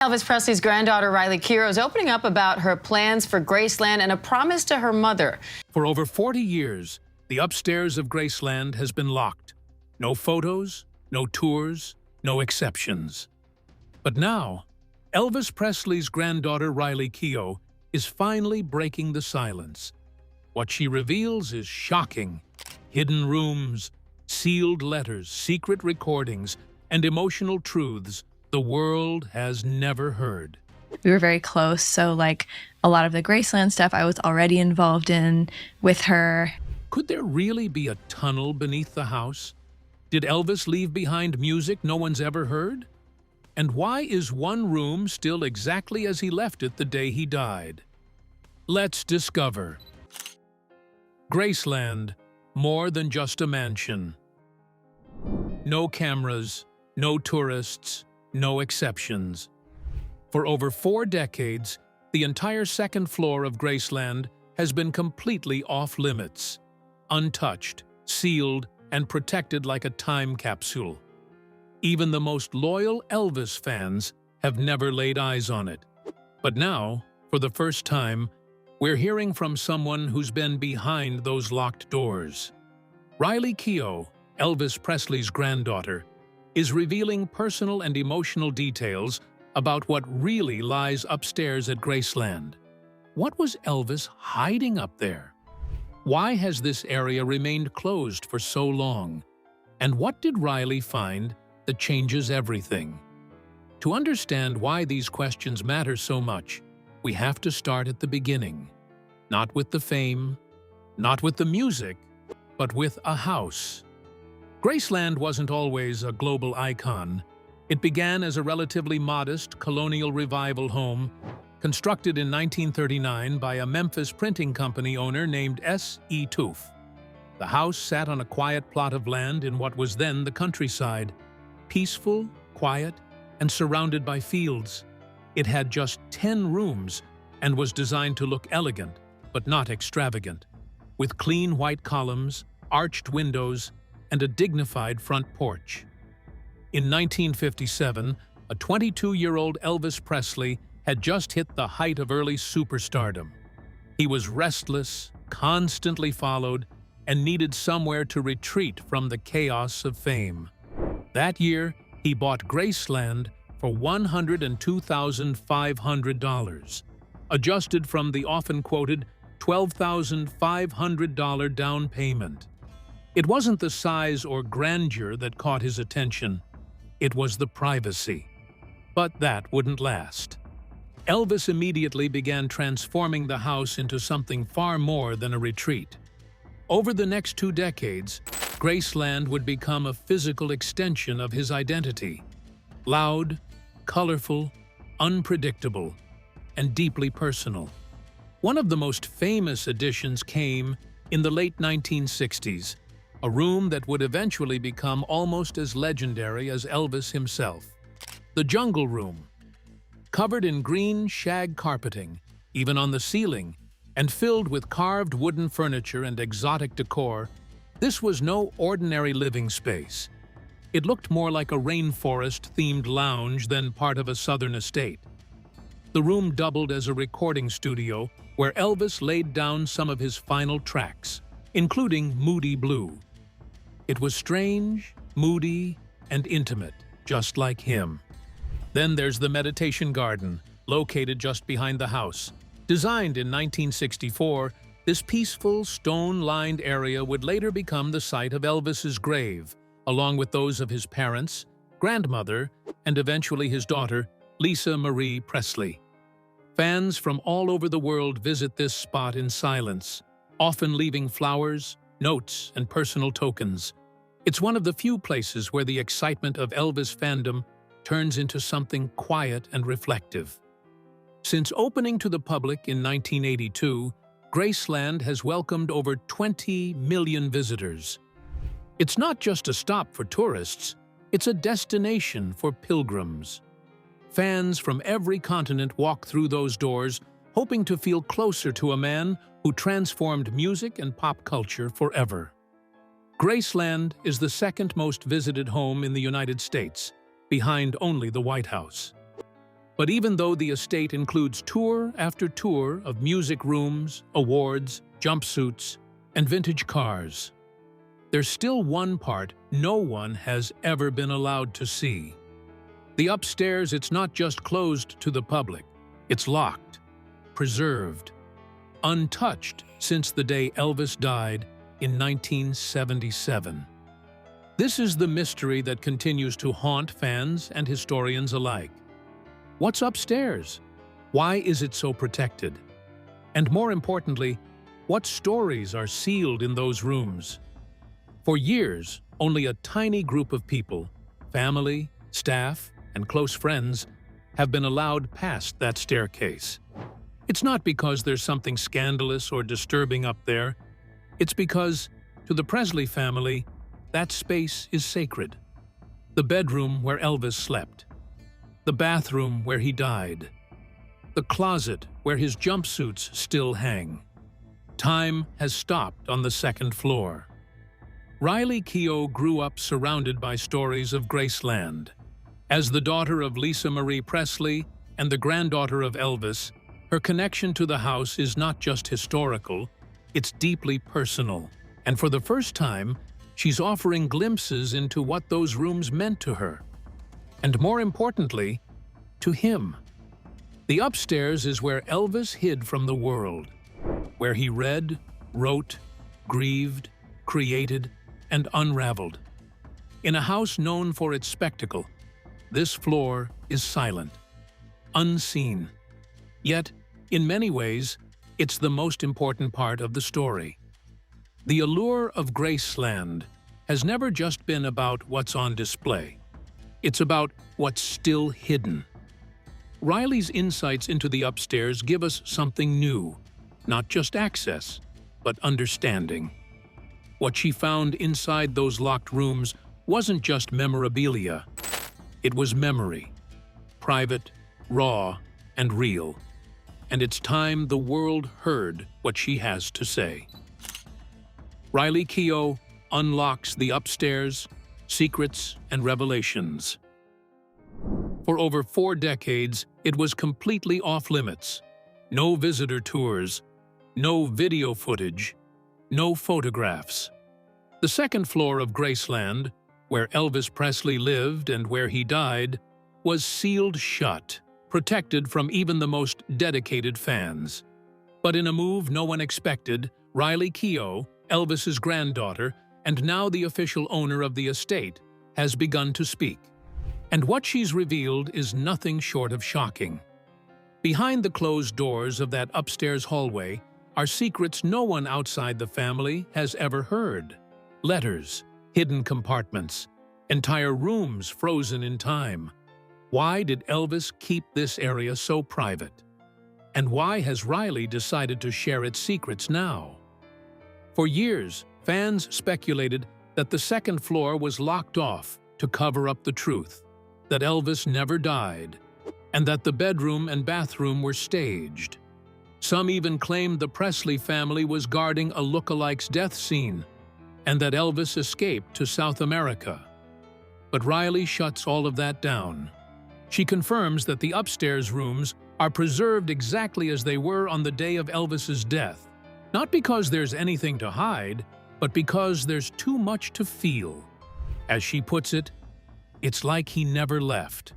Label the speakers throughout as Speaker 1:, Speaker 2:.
Speaker 1: Elvis Presley's granddaughter, Riley Keough, is opening up about her plans for Graceland and a promise to her mother.
Speaker 2: For over 40 years, the upstairs of Graceland has been locked. No photos, no tours, no exceptions. But now, Elvis Presley's granddaughter, Riley Keough, is finally breaking the silence. What she reveals is shocking. Hidden rooms, sealed letters, secret recordings, and emotional truths the world has never heard.
Speaker 3: We were very close, so a lot of the Graceland stuff I was already involved in with her.
Speaker 2: Could there really be a tunnel beneath the house? Did Elvis leave behind music no one's ever heard? And why is one room still exactly as he left it the day he died? Let's discover. Graceland, more than just a mansion. No cameras, no tourists, no exceptions. For over 4 decades, the entire second floor of Graceland has been completely off-limits, untouched, sealed, and protected like a time capsule. Even the most loyal Elvis fans have never laid eyes on it. But now, for the first time, we're hearing from someone who's been behind those locked doors. Riley Keough, Elvis Presley's granddaughter, is revealing personal and emotional details about what really lies upstairs at Graceland. What was Elvis hiding up there? Why has this area remained closed for so long? And what did Riley find that changes everything? To understand why these questions matter so much, we have to start at the beginning. Not with the fame, not with the music, but with a house. Graceland wasn't always a global icon. It began as a relatively modest colonial revival home, constructed in 1939 by a Memphis printing company owner named S.E. Toof. The house sat on a quiet plot of land in what was then the countryside, peaceful, quiet, and surrounded by fields. It had just 10 rooms and was designed to look elegant, but not extravagant, with clean white columns, arched windows, and a dignified front porch. In 1957, a 22-year-old Elvis Presley had just hit the height of early superstardom. He was restless, constantly followed, and needed somewhere to retreat from the chaos of fame. That year, he bought Graceland for $102,500, adjusted from the often-quoted $12,500 down payment. It wasn't the size or grandeur that caught his attention. It was the privacy. But that wouldn't last. Elvis immediately began transforming the house into something far more than a retreat. Over the next 2 decades, Graceland would become a physical extension of his identity. Loud, colorful, unpredictable, and deeply personal. One of the most famous additions came in the late 1960s, a room that would eventually become almost as legendary as Elvis himself. The Jungle Room. Covered in green shag carpeting, even on the ceiling, and filled with carved wooden furniture and exotic decor, this was no ordinary living space. It looked more like a rainforest-themed lounge than part of a southern estate. The room doubled as a recording studio where Elvis laid down some of his final tracks, including Moody Blue. It was strange, moody, and intimate, just like him. Then there's the meditation garden, located just behind the house. Designed in 1964, this peaceful, stone-lined area would later become the site of Elvis's grave, along with those of his parents, grandmother, and eventually his daughter, Lisa Marie Presley. Fans from all over the world visit this spot in silence, often leaving flowers, notes, and personal tokens. It's one of the few places where the excitement of Elvis fandom turns into something quiet and reflective. Since opening to the public in 1982, Graceland has welcomed over 20 million visitors. It's not just a stop for tourists, it's a destination for pilgrims. Fans from every continent walk through those doors, hoping to feel closer to a man who transformed music and pop culture forever. Graceland is the second most visited home in the United States, behind only the White House. But even though the estate includes tour after tour of music rooms, awards, jumpsuits, and vintage cars, there's still one part no one has ever been allowed to see. The upstairs, it's not just closed to the public, it's locked, preserved, untouched since the day Elvis died in 1977. This is the mystery that continues to haunt fans and historians alike. What's upstairs? Why is it so protected? And more importantly, what stories are sealed in those rooms? For years, only a tiny group of people, family, staff, and close friends, have been allowed past that staircase. It's not because there's something scandalous or disturbing up there. It's because, to the Presley family, that space is sacred. The bedroom where Elvis slept, the bathroom where he died, the closet where his jumpsuits still hang. Time has stopped on the second floor. Riley Keough grew up surrounded by stories of Graceland. As the daughter of Lisa Marie Presley and the granddaughter of Elvis, her connection to the house is not just historical, it's deeply personal. And for the first time, she's offering glimpses into what those rooms meant to her. And more importantly, to him. The upstairs is where Elvis hid from the world, where he read, wrote, grieved, created, and unraveled. In a house known for its spectacle, this floor is silent, unseen. Yet, in many ways, it's the most important part of the story. The allure of Graceland has never just been about what's on display. It's about what's still hidden. Riley's insights into the upstairs give us something new, not just access, but understanding. What she found inside those locked rooms wasn't just memorabilia. It was memory, private, raw, and real. And it's time the world heard what she has to say. Riley Keough unlocks the upstairs, secrets, and revelations. For over 4 decades, it was completely off-limits. No visitor tours, no video footage, no photographs. The second floor of Graceland, where Elvis Presley lived and where he died, was sealed shut, protected from even the most dedicated fans. But in a move no one expected, Riley Keough, Elvis's granddaughter, and now the official owner of the estate, has begun to speak. And what she's revealed is nothing short of shocking. Behind the closed doors of that upstairs hallway are secrets no one outside the family has ever heard. Letters, hidden compartments, entire rooms frozen in time. Why did Elvis keep this area so private? And why has Riley decided to share its secrets now? For years, fans speculated that the second floor was locked off to cover up the truth, that Elvis never died, and that the bedroom and bathroom were staged. Some even claimed the Presley family was guarding a lookalike's death scene, and that Elvis escaped to South America. But Riley shuts all of that down. She confirms that the upstairs rooms are preserved exactly as they were on the day of Elvis's death, not because there's anything to hide, but because there's too much to feel. As she puts it, it's like he never left.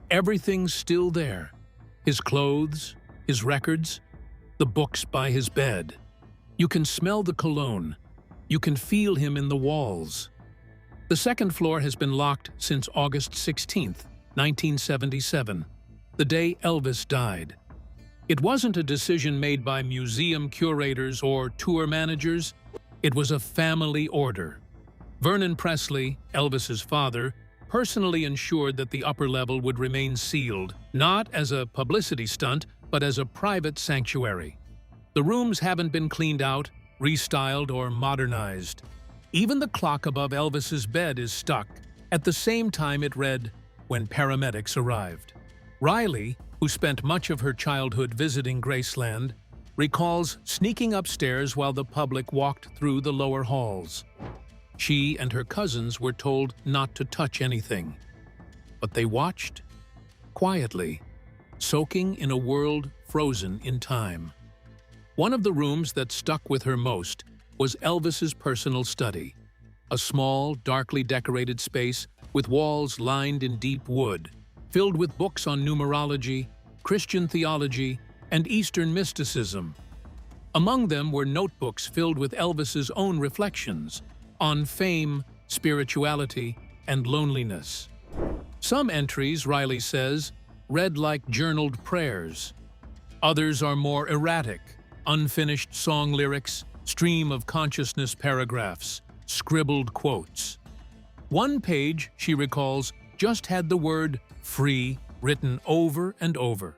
Speaker 2: Everything's still there. His clothes, his records, the books by his bed. You can smell the cologne. You can feel him in the walls. The second floor has been locked since August 16th, 1977, the day Elvis died. It wasn't a decision made by museum curators or tour managers. It was a family order. Vernon Presley, Elvis's father, personally ensured that the upper level would remain sealed, not as a publicity stunt, but as a private sanctuary. The rooms haven't been cleaned out, restyled, or modernized. Even the clock above Elvis's bed is stuck. At the same time it read, when paramedics arrived. Riley, who spent much of her childhood visiting Graceland, recalls sneaking upstairs while the public walked through the lower halls. She and her cousins were told not to touch anything. But they watched, quietly, soaking in a world frozen in time. One of the rooms that stuck with her most was Elvis's personal study, a small, darkly decorated space with walls lined in deep wood, filled with books on numerology, Christian theology, and Eastern mysticism. Among them were notebooks filled with Elvis's own reflections on fame, spirituality, and loneliness. Some entries, Riley says, read like journaled prayers. Others are more erratic, unfinished song lyrics, stream of consciousness paragraphs, scribbled quotes. One page, she recalls, just had the word "free" written over and over.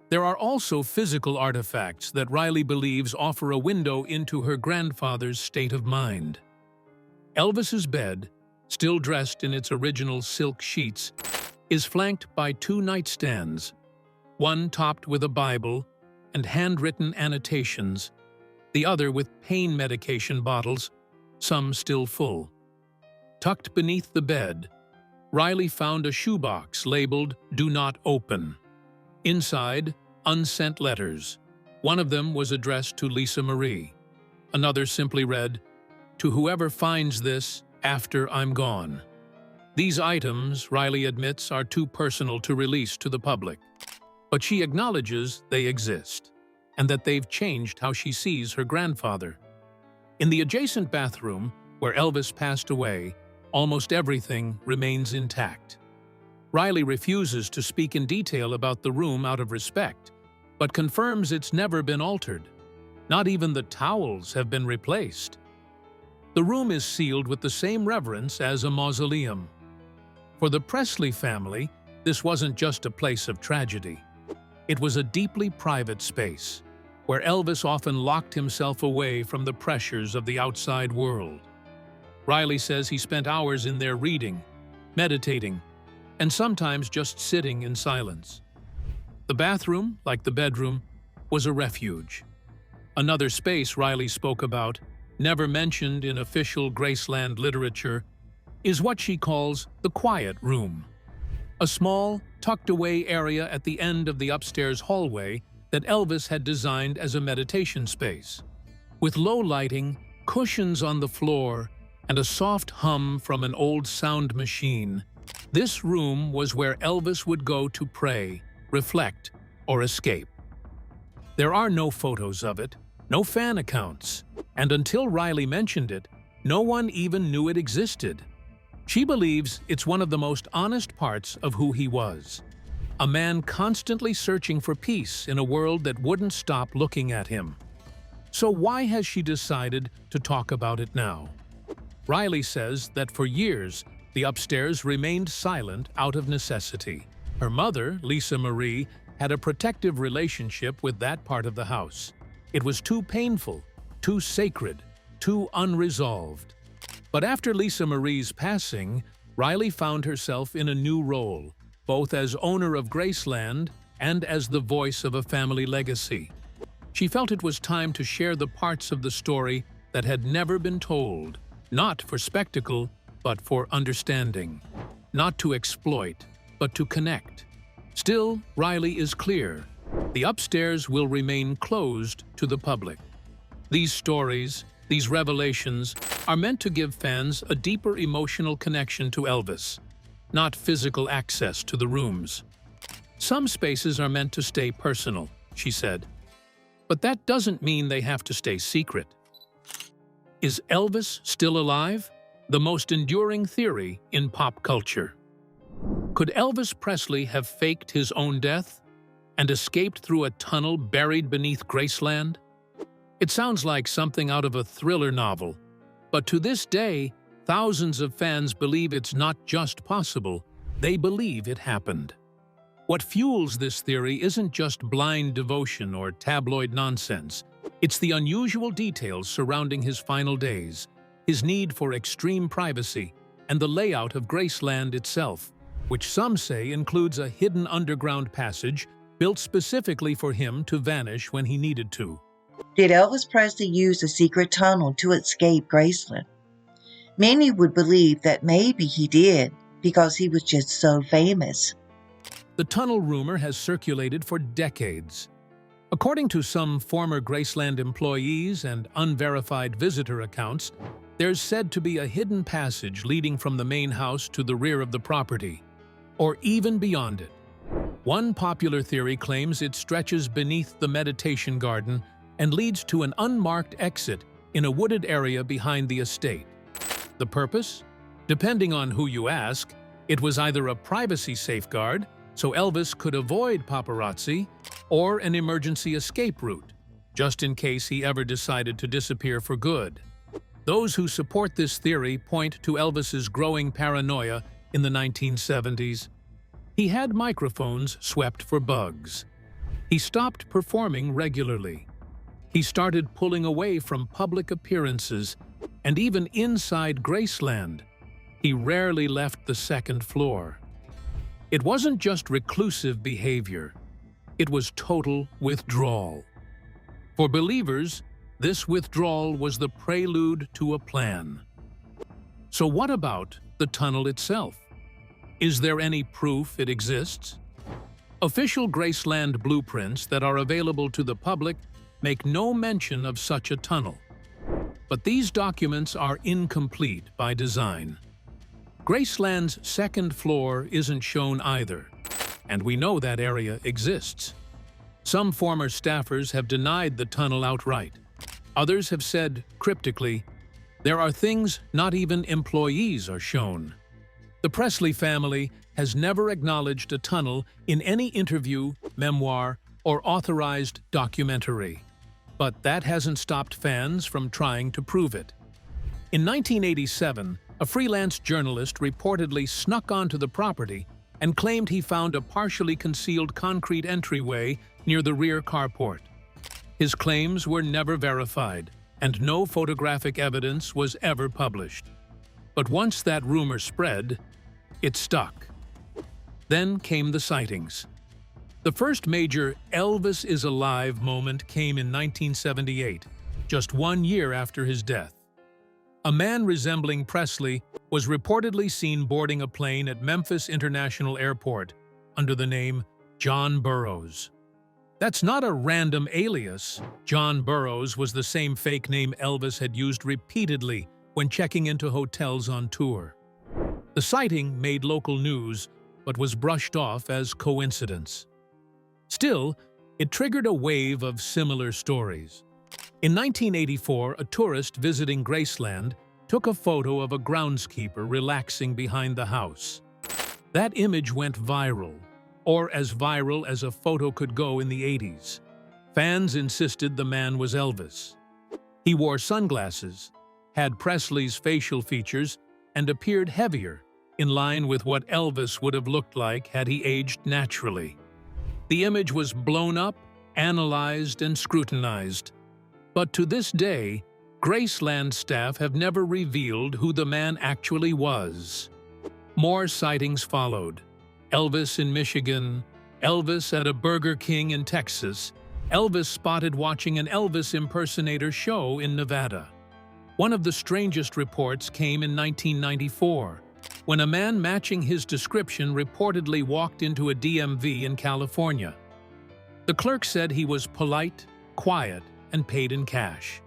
Speaker 2: There are also physical artifacts that Riley believes offer a window into her grandfather's state of mind. Elvis's bed, still dressed in its original silk sheets, is flanked by two nightstands, one topped with a Bible and handwritten annotations, the other with pain medication bottles, some still full. Tucked beneath the bed, Riley found a shoebox labeled "Do Not Open." Inside, unsent letters. One of them was addressed to Lisa Marie. Another simply read, "To whoever finds this after I'm gone." These items, Riley admits, are too personal to release to the public. But she acknowledges they exist, and that they've changed how she sees her grandfather. In the adjacent bathroom, where Elvis passed away, almost everything remains intact. Riley refuses to speak in detail about the room out of respect, but confirms it's never been altered. Not even the towels have been replaced. The room is sealed with the same reverence as a mausoleum. For the Presley family, this wasn't just a place of tragedy. It was a deeply private space, where Elvis often locked himself away from the pressures of the outside world. Riley says he spent hours in there reading, meditating, and sometimes just sitting in silence. The bathroom, like the bedroom, was a refuge. Another space Riley spoke about, never mentioned in official Graceland literature, is what she calls the quiet room. A small, tucked-away area at the end of the upstairs hallway that Elvis had designed as a meditation space. With low lighting, cushions on the floor, and a soft hum from an old sound machine, this room was where Elvis would go to pray, reflect, or escape. There are no photos of it, no fan accounts, and until Riley mentioned it, no one even knew it existed. She believes it's one of the most honest parts of who he was. A man constantly searching for peace in a world that wouldn't stop looking at him. So why has she decided to talk about it now? Riley says that for years, the upstairs remained silent out of necessity. Her mother, Lisa Marie, had a protective relationship with that part of the house. It was too painful, too sacred, too unresolved. But after Lisa Marie's passing, Riley found herself in a new role, both as owner of Graceland and as the voice of a family legacy. She felt it was time to share the parts of the story that had never been told, not for spectacle, but for understanding. Not to exploit, but to connect. Still, Riley is clear. The upstairs will remain closed to the public. These stories, these revelations, are meant to give fans a deeper emotional connection to Elvis, not physical access to the rooms. Some spaces are meant to stay personal, she said. But that doesn't mean they have to stay secret. Is Elvis still alive? The most enduring theory in pop culture. Could Elvis Presley have faked his own death and escaped through a tunnel buried beneath Graceland? It sounds like something out of a thriller novel, but to this day, thousands of fans believe it's not just possible, they believe it happened. What fuels this theory isn't just blind devotion or tabloid nonsense. It's the unusual details surrounding his final days, his need for extreme privacy, and the layout of Graceland itself, which some say includes a hidden underground passage built specifically for him to vanish when he needed to.
Speaker 4: Did Elvis Presley use a secret tunnel to escape Graceland? Many would believe that maybe he did because he was just so famous.
Speaker 2: The tunnel rumor has circulated for decades. According to some former Graceland employees and unverified visitor accounts, there's said to be a hidden passage leading from the main house to the rear of the property, or even beyond it. One popular theory claims it stretches beneath the meditation garden and leads to an unmarked exit in a wooded area behind the estate. The purpose? Depending on who you ask, it was either a privacy safeguard, so Elvis could avoid paparazzi, or an emergency escape route, just in case he ever decided to disappear for good. Those who support this theory point to Elvis's growing paranoia in the 1970s. He had microphones swept for bugs. He stopped performing regularly. He started pulling away from public appearances, and even inside Graceland, he rarely left the second floor. It wasn't just reclusive behavior, it was total withdrawal. For believers, this withdrawal was the prelude to a plan. So what about the tunnel itself? Is there any proof it exists? Official Graceland blueprints that are available to the public make no mention of such a tunnel. But these documents are incomplete by design. Graceland's second floor isn't shown either, and we know that area exists. Some former staffers have denied the tunnel outright. Others have said, cryptically, there are things not even employees are shown. The Presley family has never acknowledged a tunnel in any interview, memoir, or authorized documentary. But that hasn't stopped fans from trying to prove it. In 1987, a freelance journalist reportedly snuck onto the property and claimed he found a partially concealed concrete entryway near the rear carport. His claims were never verified, and no photographic evidence was ever published. But once that rumor spread, it stuck. Then came the sightings. The first major "Elvis is alive" moment came in 1978, just 1 year after his death. A man resembling Presley was reportedly seen boarding a plane at Memphis International Airport under the name John Burroughs. That's not a random alias. John Burroughs was the same fake name Elvis had used repeatedly when checking into hotels on tour. The sighting made local news, but was brushed off as coincidence. Still, it triggered a wave of similar stories. In 1984, a tourist visiting Graceland took a photo of a groundskeeper relaxing behind the house. That image went viral, or as viral as a photo could go in the 80s. Fans insisted the man was Elvis. He wore sunglasses, had Presley's facial features, and appeared heavier, in line with what Elvis would have looked like had he aged naturally. The image was blown up, analyzed, and scrutinized. But to this day, Graceland staff have never revealed who the man actually was. More sightings followed. Elvis in Michigan, Elvis at a Burger King in Texas, Elvis spotted watching an Elvis impersonator show in Nevada. One of the strangest reports came in 1994, when a man matching his description reportedly walked into a DMV in California. The clerk said he was polite, quiet, and paid in cash.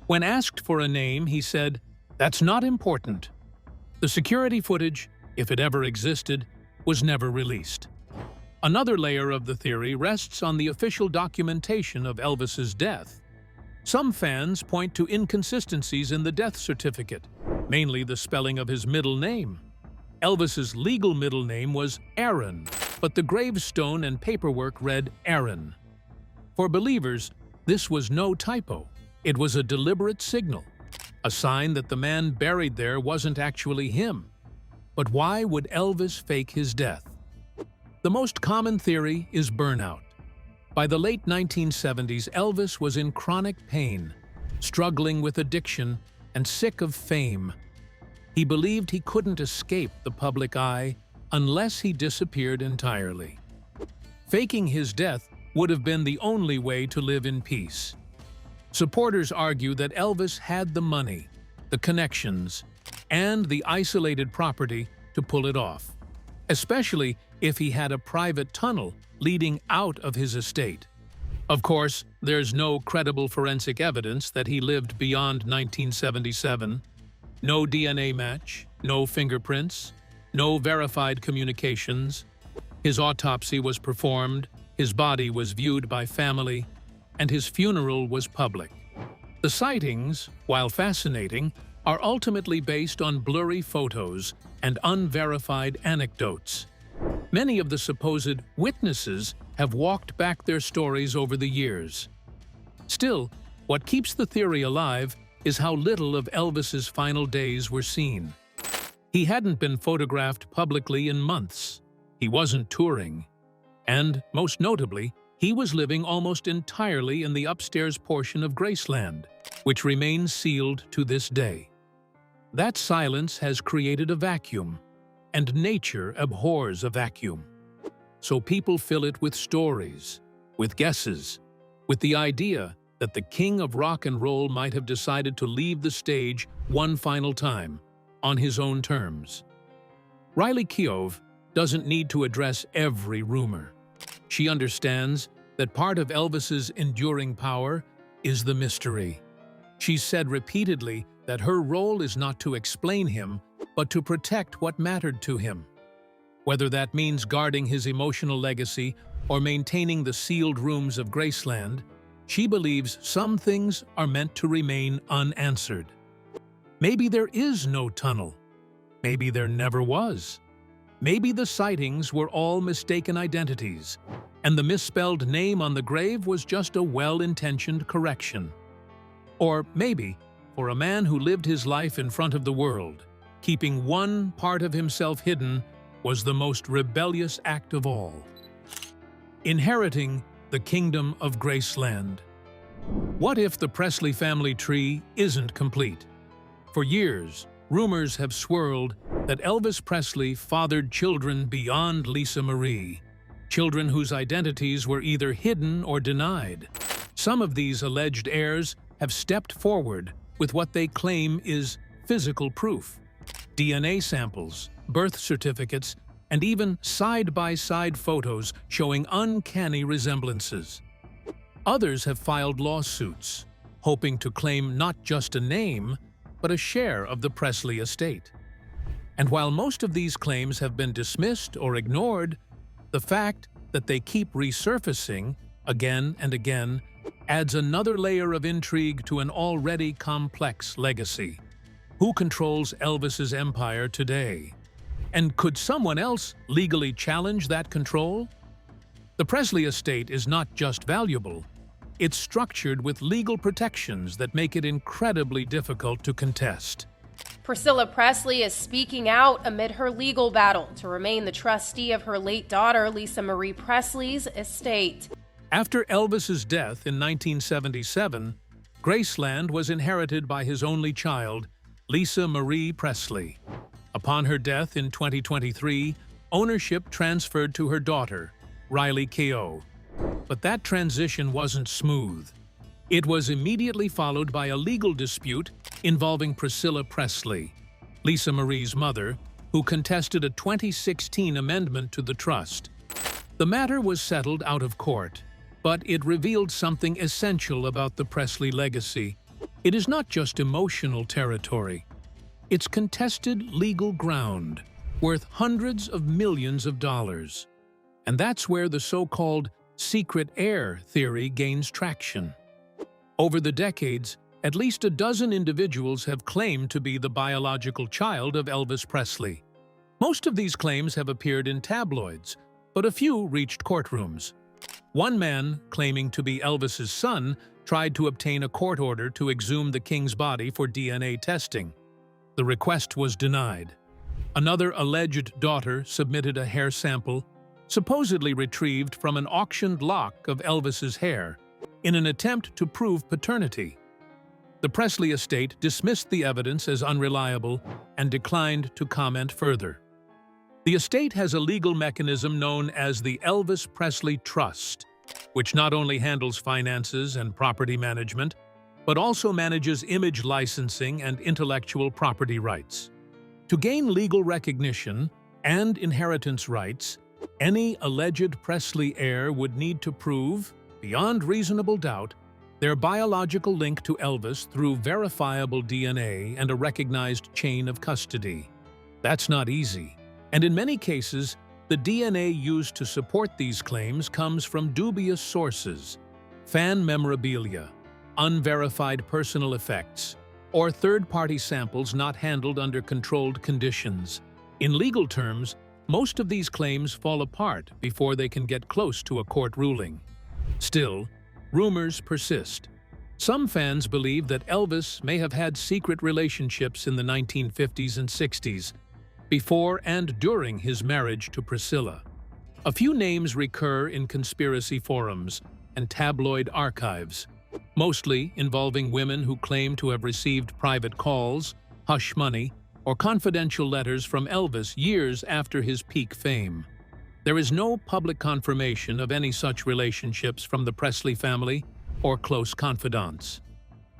Speaker 2: When asked for a name, he said, "That's not important." The security footage, if it ever existed, was never released. Another layer of the theory rests on the official documentation of Elvis's death. Some fans point to inconsistencies in the death certificate, mainly the spelling of his middle name. Elvis's legal middle name was Aaron, but the gravestone and paperwork read Aaron. For believers, this was no typo. It was a deliberate signal, a sign that the man buried there wasn't actually him. But why would Elvis fake his death? The most common theory is burnout. By the late 1970s, Elvis was in chronic pain, struggling with addiction, and sick of fame. He believed he couldn't escape the public eye unless he disappeared entirely. Faking his death would have been the only way to live in peace. Supporters argue that Elvis had the money, the connections, and the isolated property to pull it off. especially if he had a private tunnel leading out of his estate. Of course, there's no credible forensic evidence that he lived beyond 1977. No DNA match, no fingerprints, no verified communications. His autopsy was performed, his body was viewed by family, and his funeral was public. The sightings, while fascinating, are ultimately based on blurry photos and unverified anecdotes. Many of the supposed witnesses have walked back their stories over the years. Still, what keeps the theory alive is how little of Elvis's final days were seen. He hadn't been photographed publicly in months. He wasn't touring. And, most notably, he was living almost entirely in the upstairs portion of Graceland, which remains sealed to this day. That silence has created a vacuum, and nature abhors a vacuum. So people fill it with stories, with guesses, with the idea that the king of rock and roll might have decided to leave the stage one final time, on his own terms. Riley Keough doesn't need to address every rumor. She understands that part of Elvis's enduring power is the mystery. She's said repeatedly that her role is not to explain him, but to protect what mattered to him. Whether that means guarding his emotional legacy or maintaining the sealed rooms of Graceland, she believes some things are meant to remain unanswered. Maybe there is no tunnel. Maybe there never was. Maybe the sightings were all mistaken identities, and the misspelled name on the grave was just a well-intentioned correction. Or maybe, for a man who lived his life in front of the world, keeping one part of himself hidden was the most rebellious act of all. Inheriting the kingdom of Graceland. What if the Presley family tree isn't complete? For years, rumors have swirled that Elvis Presley fathered children beyond Lisa Marie, children whose identities were either hidden or denied. Some of these alleged heirs have stepped forward with what they claim is physical proof: DNA samples, birth certificates, and even side-by-side photos showing uncanny resemblances. Others have filed lawsuits, hoping to claim not just a name, but a share of the Presley estate. And while most of these claims have been dismissed or ignored, the fact that they keep resurfacing again and again adds another layer of intrigue to an already complex legacy. Who controls Elvis's empire today? And could someone else legally challenge that control? The Presley estate is not just valuable, it's structured with legal protections that make it incredibly difficult to contest.
Speaker 5: Priscilla Presley is speaking out amid her legal battle to remain the trustee of her late daughter, Lisa Marie Presley's estate.
Speaker 2: After Elvis's death in 1977, Graceland was inherited by his only child, Lisa Marie Presley. Upon her death in 2023, ownership transferred to her daughter, Riley Keough. But that transition wasn't smooth. It was immediately followed by a legal dispute involving Priscilla Presley, Lisa Marie's mother, who contested a 2016 amendment to the trust. The matter was settled out of court, but it revealed something essential about the Presley legacy. It is not just emotional territory. It's contested legal ground, worth hundreds of millions of dollars. And that's where the so-called secret heir theory gains traction. Over the decades, at least a dozen individuals have claimed to be the biological child of Elvis Presley. Most of these claims have appeared in tabloids, but a few reached courtrooms. One man, claiming to be Elvis's son, tried to obtain a court order to exhume the king's body for DNA testing. The request was denied. Another alleged daughter submitted a hair sample, supposedly retrieved from an auctioned lock of Elvis's hair, in an attempt to prove paternity. The Presley estate dismissed the evidence as unreliable and declined to comment further. The estate has a legal mechanism known as the Elvis Presley Trust, which not only handles finances and property management, but also manages image licensing and intellectual property rights. To gain legal recognition, and inheritance rights, any alleged Presley heir would need to prove, beyond reasonable doubt, their biological link to Elvis through verifiable DNA and a recognized chain of custody. That's not easy, and in many cases, the DNA used to support these claims comes from dubious sources: fan memorabilia, unverified personal effects, or third-party samples not handled under controlled conditions. In legal terms, most of these claims fall apart before they can get close to a court ruling. Still, rumors persist. Some fans believe that Elvis may have had secret relationships in the 1950s and 60s, before and during his marriage to Priscilla. A few names recur in conspiracy forums and tabloid archives, mostly involving women who claim to have received private calls, hush money, or confidential letters from Elvis years after his peak fame. There is no public confirmation of any such relationships from the Presley family or close confidants.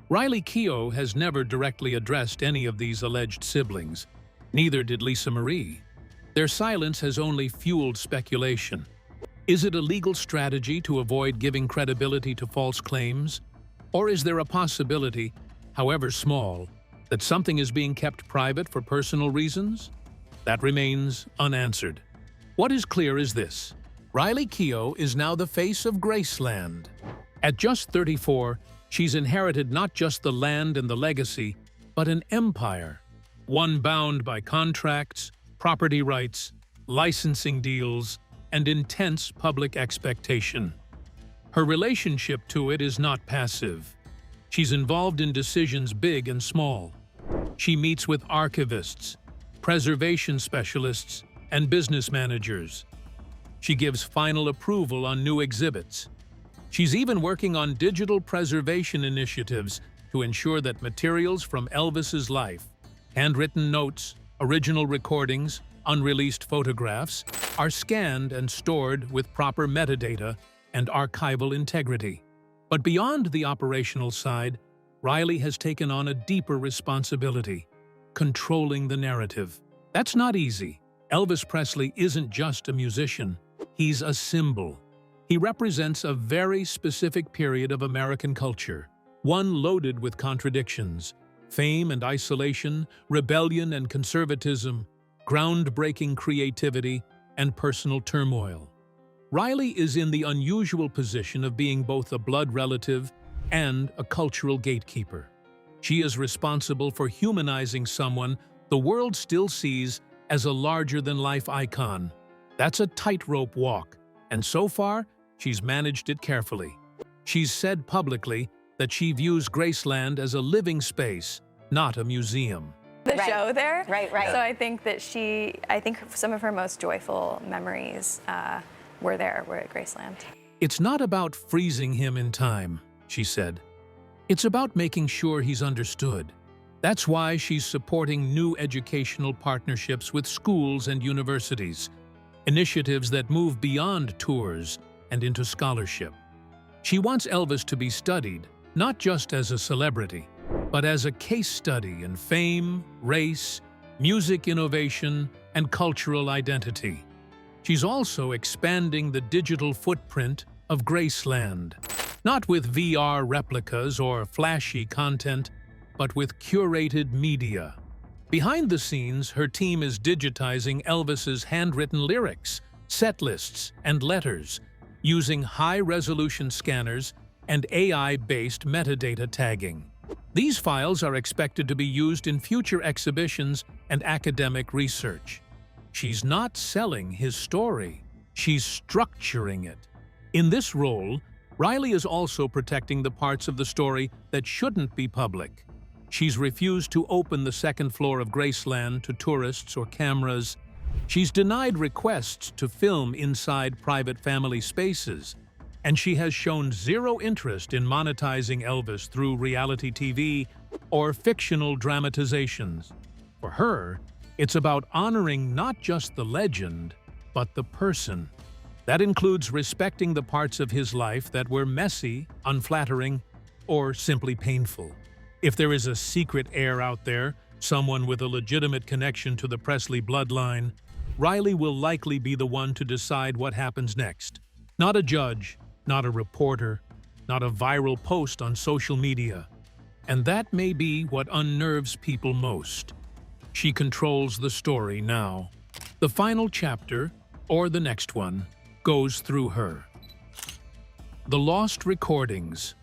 Speaker 2: Riley Keough has never directly addressed any of these alleged siblings. Neither did Lisa Marie. Their silence has only fueled speculation. Is it a legal strategy to avoid giving credibility to false claims? Or is there a possibility, however small, that something is being kept private for personal reasons? That remains unanswered. What is clear is this: Riley Keough is now the face of Graceland. At just 34, she's inherited not just the land and the legacy, but an empire. One bound by contracts, property rights, licensing deals, and intense public expectation. Her relationship to it is not passive. She's involved in decisions big and small. She meets with archivists, preservation specialists, and business managers. She gives final approval on new exhibits. She's even working on digital preservation initiatives to ensure that materials from Elvis's life, handwritten notes, original recordings, unreleased photographs, are scanned and stored with proper metadata and archival integrity. But beyond the operational side, Riley has taken on a deeper responsibility: controlling the narrative. That's not easy. Elvis Presley isn't just a musician, he's a symbol. He represents a very specific period of American culture, one loaded with contradictions: fame and isolation, rebellion and conservatism, groundbreaking creativity, and personal turmoil. Riley is in the unusual position of being both a blood relative and a cultural gatekeeper. She is responsible for humanizing someone the world still sees as a larger-than-life icon. That's a tightrope walk, and so far, she's managed it carefully. She's said publicly that she views Graceland as a living space, not a museum.
Speaker 6: The show there.
Speaker 7: Right.
Speaker 6: So I think that I think some of her most joyful memories were at Graceland.
Speaker 2: It's not about freezing him in time, she said. It's about making sure he's understood. That's why she's supporting new educational partnerships with schools and universities, initiatives that move beyond tours and into scholarship. She wants Elvis to be studied, not just as a celebrity, but as a case study in fame, race, music innovation, and cultural identity. She's also expanding the digital footprint of Graceland, not with VR replicas or flashy content, but with curated media. Behind the scenes, her team is digitizing Elvis's handwritten lyrics, set lists, and letters, using high-resolution scanners and AI-based metadata tagging. These files are expected to be used in future exhibitions and academic research. She's not selling his story, she's structuring it. In this role, Riley is also protecting the parts of the story that shouldn't be public. She's refused to open the second floor of Graceland to tourists or cameras. She's denied requests to film inside private family spaces. And she has shown zero interest in monetizing Elvis through reality TV or fictional dramatizations. For her, it's about honoring not just the legend, but the person. That includes respecting the parts of his life that were messy, unflattering, or simply painful. If there is a secret heir out there, someone with a legitimate connection to the Presley bloodline, Riley will likely be the one to decide what happens next. Not a judge, not a reporter, not a viral post on social media. And that may be what unnerves people most. She controls the story now. The final chapter, or the next one, goes through her. The lost recordings.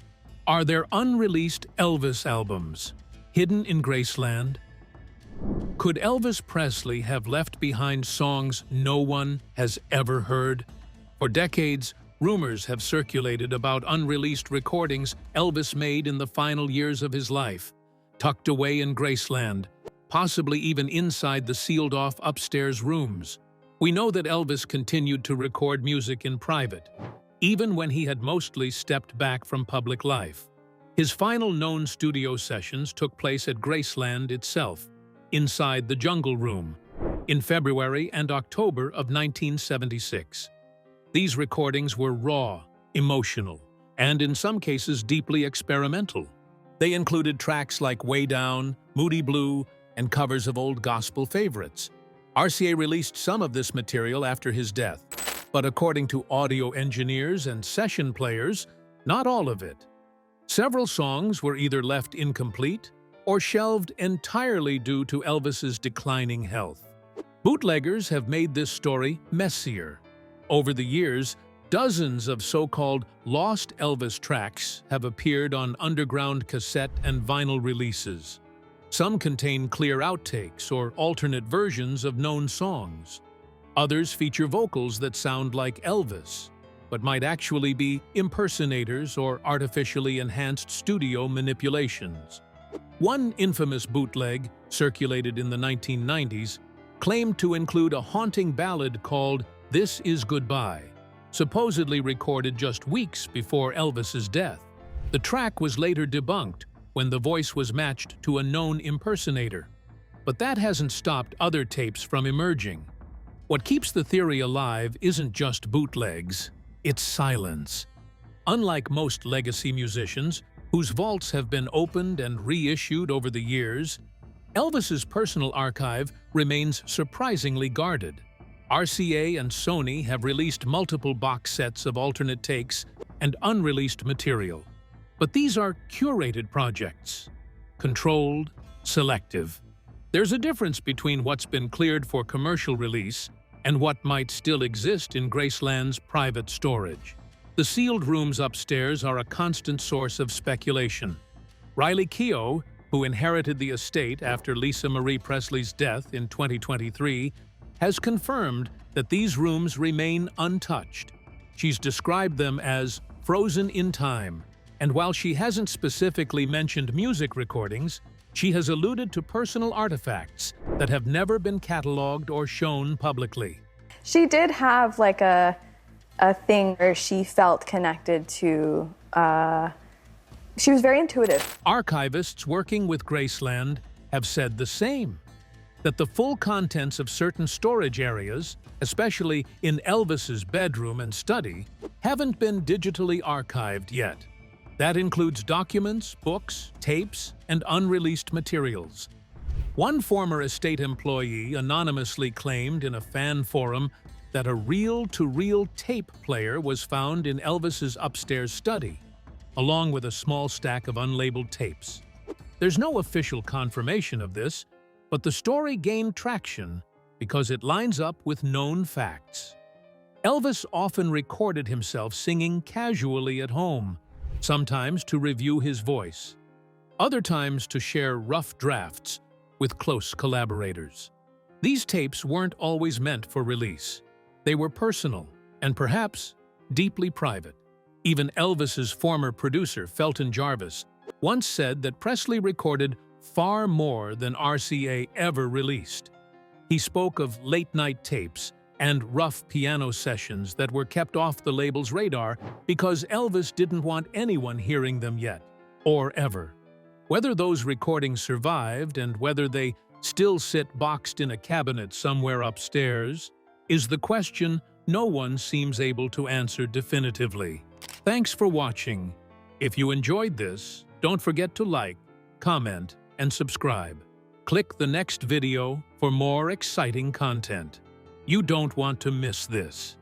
Speaker 2: Are there unreleased Elvis albums hidden in Graceland? Could Elvis Presley have left behind songs no one has ever heard? For decades, rumors have circulated about unreleased recordings Elvis made in the final years of his life, tucked away in Graceland, possibly even inside the sealed-off upstairs rooms. We know that Elvis continued to record music in private, even when he had mostly stepped back from public life. His final known studio sessions took place at Graceland itself, inside the Jungle Room, in February and October of 1976. These recordings were raw, emotional, and in some cases deeply experimental. They included tracks like Way Down, Moody Blue, and covers of old gospel favorites. RCA released some of this material after his death, but according to audio engineers and session players, not all of it. Several songs were either left incomplete or shelved entirely due to Elvis's declining health. Bootleggers have made this story messier. Over the years, dozens of so-called lost Elvis tracks have appeared on underground cassette and vinyl releases. Some contain clear outtakes or alternate versions of known songs. Others feature vocals that sound like Elvis, but might actually be impersonators or artificially enhanced studio manipulations. One infamous bootleg, circulated in the 1990s, claimed to include a haunting ballad called "This Is Goodbye," supposedly recorded just weeks before Elvis's death. The track was later debunked when the voice was matched to a known impersonator. But that hasn't stopped other tapes from emerging. What keeps the theory alive isn't just bootlegs, it's silence. Unlike most legacy musicians, whose vaults have been opened and reissued over the years, Elvis's personal archive remains surprisingly guarded. RCA and Sony have released multiple box sets of alternate takes and unreleased material. But these are curated projects, controlled, selective. There's a difference between what's been cleared for commercial release and what might still exist in Graceland's private storage. The sealed rooms upstairs are a constant source of speculation. Riley Keough, who inherited the estate after Lisa Marie Presley's death in 2023, has confirmed that these rooms remain untouched. She's described them as frozen in time, and while she hasn't specifically mentioned music recordings, she has alluded to personal artifacts that have never been cataloged or shown publicly.
Speaker 6: She did have like a thing where she felt connected to, she was very intuitive.
Speaker 2: Archivists working with Graceland have said the same, that the full contents of certain storage areas, especially in Elvis's bedroom and study, haven't been digitally archived yet. That includes documents, books, tapes, and unreleased materials. One former estate employee anonymously claimed in a fan forum that a reel-to-reel tape player was found in Elvis's upstairs study, along with a small stack of unlabeled tapes. There's no official confirmation of this, but the story gained traction because it lines up with known facts. Elvis often recorded himself singing casually at home, sometimes to review his voice, other times to share rough drafts with close collaborators. These tapes weren't always meant for release. They were personal and perhaps deeply private. Even Elvis's former producer, Felton Jarvis, once said that Presley recorded far more than RCA ever released. He spoke of late-night tapes and rough piano sessions that were kept off the label's radar because Elvis didn't want anyone hearing them yet, or ever. Whether those recordings survived and whether they still sit boxed in a cabinet somewhere upstairs is the question no one seems able to answer definitively. Thanks for watching. If you enjoyed this, don't forget to like, comment, and subscribe. Click the next video for more exciting content. You don't want to miss this.